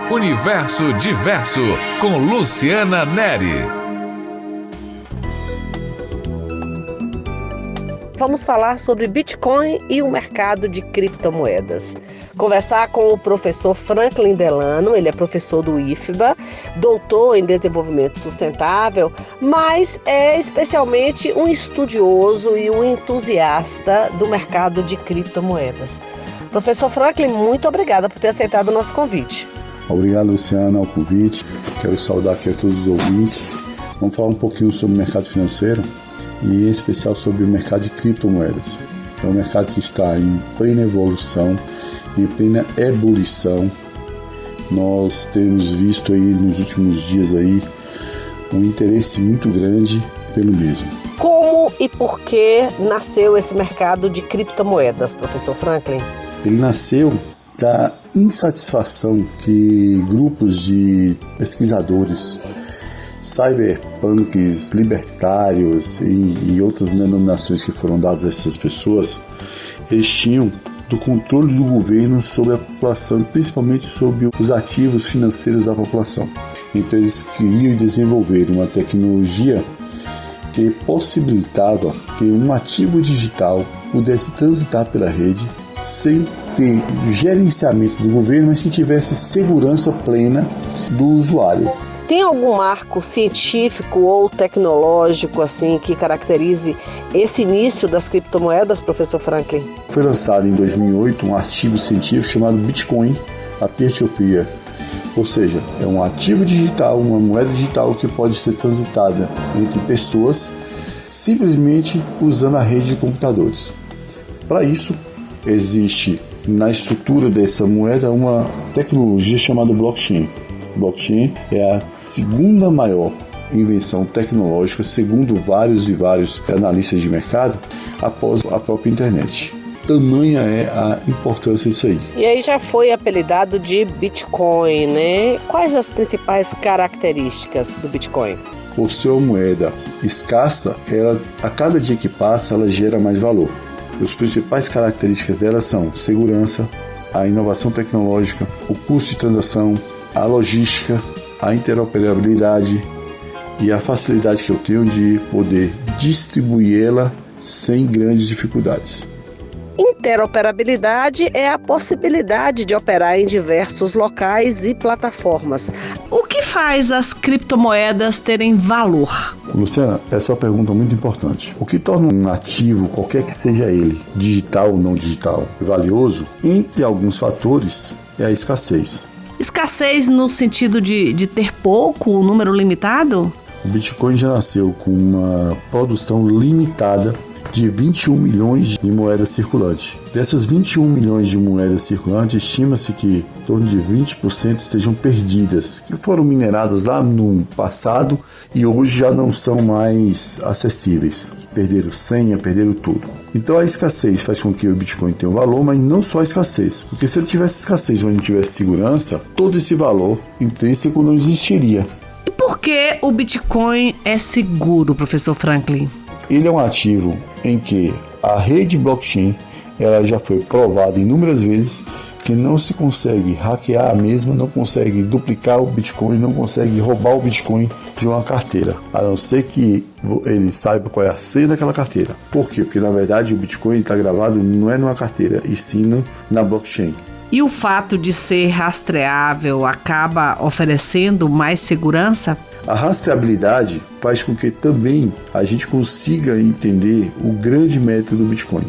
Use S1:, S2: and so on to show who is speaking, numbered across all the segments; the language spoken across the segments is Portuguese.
S1: Universo Diverso, com Luciana Neri.
S2: Vamos falar sobre Bitcoin e o mercado de criptomoedas. Conversar com o professor Franklin Delano, ele é professor do IFBA, doutor em desenvolvimento sustentável, mas é especialmente um estudioso e um entusiasta do mercado de criptomoedas. Professor Franklin, muito obrigada por ter aceitado o nosso convite.
S3: Obrigado, Luciana, ao convite. Quero saudar aqui a todos os ouvintes. Vamos falar um pouquinho sobre o mercado financeiro e em especial sobre o mercado de criptomoedas. É um mercado que está em plena evolução, em plena ebulição. Nós temos visto aí nos últimos dias aí um interesse muito grande pelo mesmo.
S2: Como e por que nasceu esse mercado de criptomoedas, professor Franklin?
S3: Ele nasceu da insatisfação que grupos de pesquisadores, cyberpunks, libertários e outras denominações que foram dadas a essas pessoas, eles tinham do controle do governo sobre a população, principalmente sobre os ativos financeiros da população. Então eles queriam desenvolver uma tecnologia que possibilitava que um ativo digital pudesse transitar pela rede sem ter gerenciamento do governo, mas que tivesse segurança plena do usuário.
S2: Tem algum marco científico ou tecnológico assim que caracterize esse início das criptomoedas, professor Franklin?
S3: Foi lançado em 2008 um artigo científico chamado Bitcoin, a peer-to-peer. Ou seja, é um ativo digital, uma moeda digital que pode ser transitada entre pessoas simplesmente usando a rede de computadores. Para isso, existe na estrutura dessa moeda uma tecnologia chamada blockchain. Blockchain é a segunda maior invenção tecnológica, segundo vários analistas de mercado, após a própria internet. Tamanha é a importância disso aí.
S2: E aí já foi apelidado de Bitcoin, né? Quais as principais características do Bitcoin?
S3: Por ser uma moeda escassa, a cada dia que passa, ela gera mais valor. As principais características dela são segurança, a inovação tecnológica, o custo de transação, a logística, a interoperabilidade e a facilidade que eu tenho de poder distribuí-la sem grandes dificuldades.
S2: Interoperabilidade é a possibilidade de operar em diversos locais e plataformas.
S4: O que faz as criptomoedas terem valor?
S3: Luciana, essa é uma pergunta muito importante. O que torna um ativo, qualquer que seja ele, digital ou não digital, valioso, entre alguns fatores, é a escassez.
S4: Escassez no sentido de ter pouco, um número limitado?
S3: O Bitcoin já nasceu com uma produção limitada de 21 milhões de moedas circulantes. Dessas 21 milhões de moedas circulantes, estima-se que em torno de 20% sejam perdidas, que foram mineradas lá no passado e hoje já não são mais acessíveis. Perderam senha, perderam tudo. Então a escassez faz com que o Bitcoin tenha um valor, mas não só a escassez, porque se ele tivesse escassez, mas não tivesse segurança, todo esse valor intrínseco não existiria.
S4: E por que o Bitcoin é seguro, professor Franklin?
S3: Ele é um ativo em que a rede blockchain ela já foi provada inúmeras vezes que não se consegue hackear a mesma, não consegue duplicar o Bitcoin, não consegue roubar o Bitcoin de uma carteira, a não ser que ele saiba qual é a senha daquela carteira. Por quê? Porque na verdade o Bitcoin está gravado não é numa carteira, e sim na blockchain.
S4: E o fato de ser rastreável acaba oferecendo mais segurança?
S3: A rastreabilidade faz com que também a gente consiga entender o grande mérito do Bitcoin.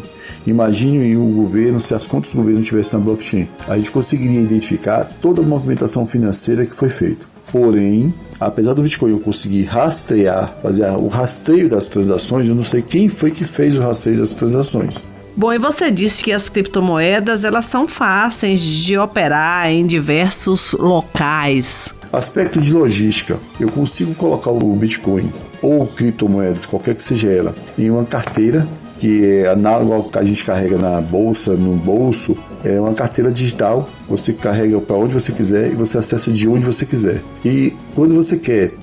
S3: Imagine o governo, se as contas do governo estivessem na blockchain, a gente conseguiria identificar toda a movimentação financeira que foi feita. Porém, apesar do Bitcoin eu conseguir rastrear, fazer o rastreio das transações, eu não sei quem foi que fez o rastreio das transações.
S4: Bom, e você disse que as criptomoedas elas são fáceis de operar em diversos locais.
S3: Aspecto de logística, eu consigo colocar o Bitcoin ou criptomoedas, qualquer que seja ela, em uma carteira que é análogo ao que a gente carrega na bolsa, no bolso. É uma carteira digital, você carrega para onde você quiser e você acessa de onde você quiser. E quando você quer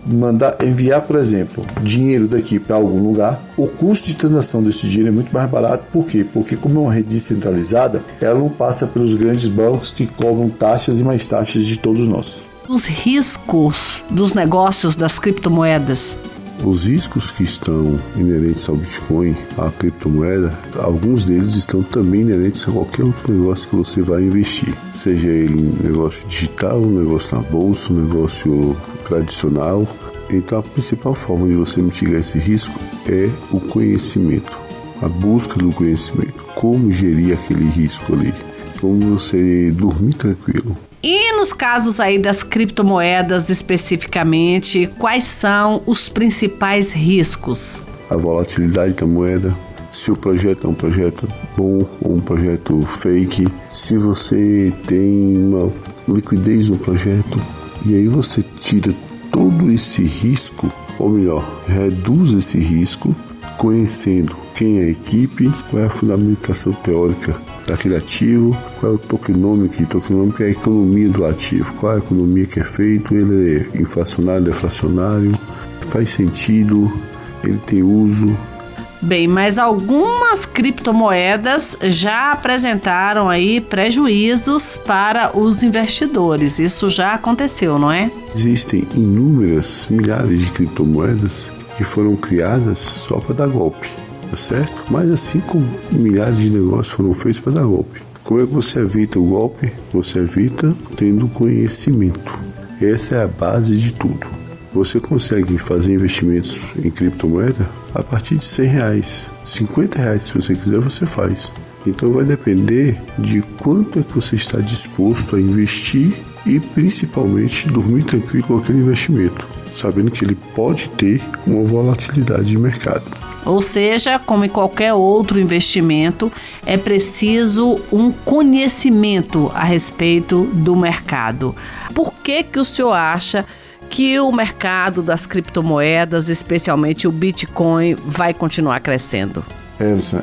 S3: enviar, por exemplo, dinheiro daqui para algum lugar, o custo de transação desse dinheiro é muito mais barato. Por quê? Porque como é uma rede descentralizada, ela não passa pelos grandes bancos que cobram taxas e mais taxas de todos nós.
S4: Os riscos dos negócios das criptomoedas.
S5: Os riscos que estão inerentes ao Bitcoin, à criptomoeda, alguns deles estão também inerentes a qualquer outro negócio que você vai investir. Seja ele um negócio digital, um negócio na bolsa, um negócio tradicional. Então a principal forma de você mitigar esse risco é o conhecimento, a busca do conhecimento. Como gerir aquele risco ali, como você dormir tranquilo.
S4: E nos casos aí das criptomoedas especificamente, quais são os principais riscos?
S5: A volatilidade da moeda, se o projeto é um projeto bom ou um projeto fake, se você tem uma liquidez no projeto, e aí você tira todo esse risco, ou melhor, reduz esse risco, conhecendo quem é a equipe, qual é a fundamentação teórica daquele ativo, qual é o tokenômico. Tokenômico é a economia do ativo, qual é a economia que é feito, ele é inflacionário, deflacionário, faz sentido, ele tem uso.
S4: Bem, mas algumas criptomoedas já apresentaram aí prejuízos para os investidores. Isso já aconteceu, não é?
S5: Existem inúmeras, milhares de criptomoedas que foram criadas só para dar golpe, tá certo? Mas assim como milhares de negócios foram feitos para dar golpe. Como é que você evita o golpe? Você evita tendo conhecimento. Essa é a base de tudo. Você consegue fazer investimentos em criptomoeda a partir de R$100, R$50 se você quiser, você faz. Então vai depender de quanto é que você está disposto a investir e principalmente dormir tranquilo com aquele investimento, sabendo que ele pode ter uma volatilidade de mercado.
S4: Ou seja, como em qualquer outro investimento, é preciso um conhecimento a respeito do mercado. Por que o senhor acha que o mercado das criptomoedas, especialmente o Bitcoin, vai continuar crescendo?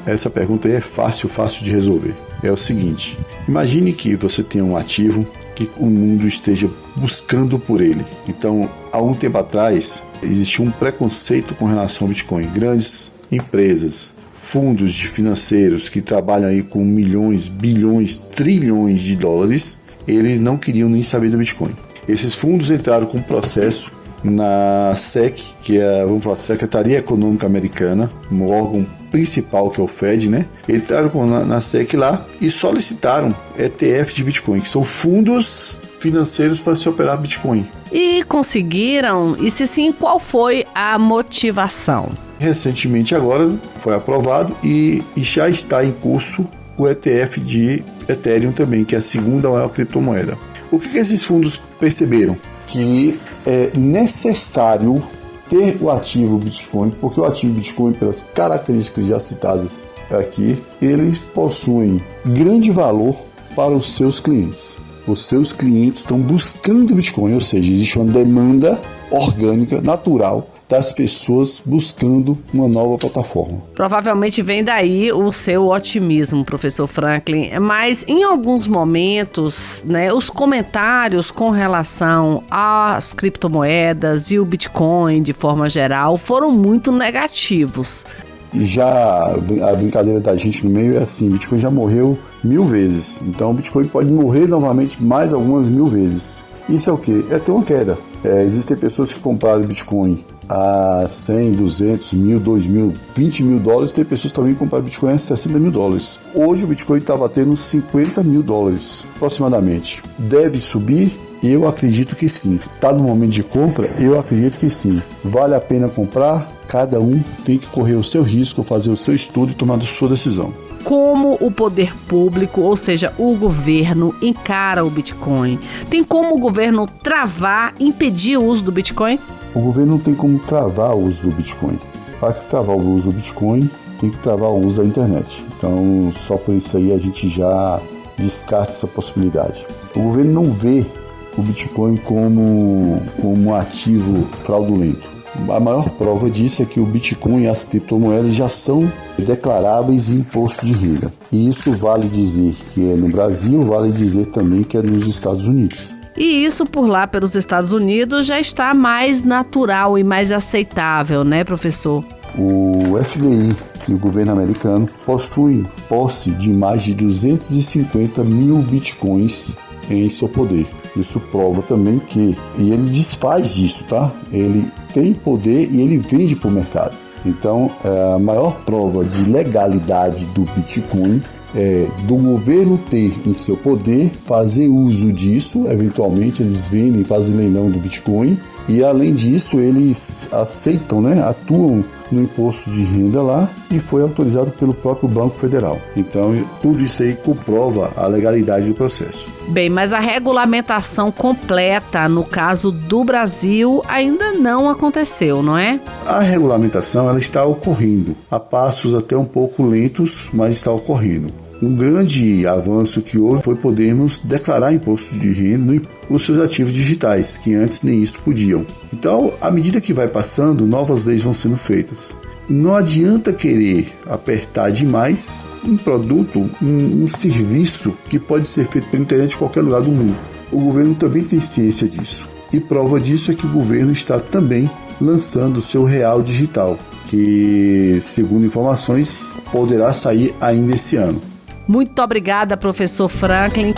S3: Essa pergunta aí é fácil de resolver. É o seguinte, imagine que você tem um ativo que o mundo esteja buscando por ele. Então, há um tempo atrás, existia um preconceito com relação ao Bitcoin. Grandes empresas, fundos de financeiros que trabalham aí com milhões, bilhões, trilhões de dólares, eles não queriam nem saber do Bitcoin. Esses fundos entraram com um processo na SEC, que é, vamos falar, Secretaria Econômica Americana, um órgão principal que é o Fed, né? Entraram na SEC lá e solicitaram ETF de Bitcoin, que são fundos financeiros para se operar Bitcoin.
S4: E conseguiram? E se sim, qual foi a motivação?
S3: Recentemente agora foi aprovado e já está em curso o ETF de Ethereum também, que é a segunda maior criptomoeda. O que esses fundos perceberam? Que é necessário ter o ativo Bitcoin, porque o ativo Bitcoin, pelas características já citadas aqui, eles possuem grande valor para os seus clientes. Os seus clientes estão buscando Bitcoin, ou seja, existe uma demanda orgânica, natural, das pessoas buscando uma nova plataforma.
S4: Provavelmente vem daí o seu otimismo, professor Franklin, mas em alguns momentos, né, os comentários com relação às criptomoedas e o Bitcoin de forma geral foram muito negativos.
S3: E já a brincadeira da gente no meio é assim, o Bitcoin já morreu 1000 vezes, então o Bitcoin pode morrer novamente mais algumas 1000 vezes. Isso é o quê? É ter uma queda. Existem pessoas que compraram Bitcoin a 100, 200, 1000, 2000, 20 mil dólares. Tem pessoas também que compraram Bitcoin a 60 mil dólares. Hoje o Bitcoin está batendo 50 mil dólares, aproximadamente. Deve subir? Eu acredito que sim. Está no momento de compra? Eu acredito que sim. Vale a pena comprar? Cada um tem que correr o seu risco, fazer o seu estudo e tomar a sua decisão.
S4: Como o poder público, ou seja, o governo, encara o Bitcoin? Tem como o governo travar, impedir o uso do Bitcoin?
S3: O governo não tem como travar o uso do Bitcoin. Para travar o uso do Bitcoin, tem que travar o uso da internet. Então, só por isso aí a gente já descarta essa possibilidade. O governo não vê o Bitcoin como um ativo fraudulento. A maior prova disso é que o Bitcoin e as criptomoedas já são declaráveis em imposto de renda. E isso vale dizer que é no Brasil, vale dizer também que é nos Estados Unidos.
S4: E isso por lá, pelos Estados Unidos, já está mais natural e mais aceitável, né, professor?
S3: O FBI e o governo americano possuem posse de mais de 250 mil bitcoins em seu poder. Isso prova também que, e ele desfaz isso, tá? Ele tem poder e ele vende para o mercado. Então, a maior prova de legalidade do Bitcoin é do governo ter em seu poder, fazer uso disso, eventualmente eles vendem, fazem leilão do Bitcoin, e além disso eles aceitam, né, atuam no imposto de renda lá e foi autorizado pelo próprio Banco Federal. Então tudo isso aí comprova a legalidade do processo.
S4: Bem, mas a regulamentação completa, no caso do Brasil, ainda não aconteceu, não é?
S3: A regulamentação ela está ocorrendo, a passos até um pouco lentos, mas está ocorrendo. Um grande avanço que houve foi podermos declarar imposto de renda nos seus ativos digitais, que antes nem isso podiam. Então, à medida que vai passando, novas leis vão sendo feitas. Não adianta querer apertar demais um produto, um serviço que pode ser feito pela internet em qualquer lugar do mundo. O governo também tem ciência disso. E prova disso é que o governo está também lançando o seu real digital, que, segundo informações, poderá sair ainda esse ano.
S4: Muito obrigada, professor Franklin.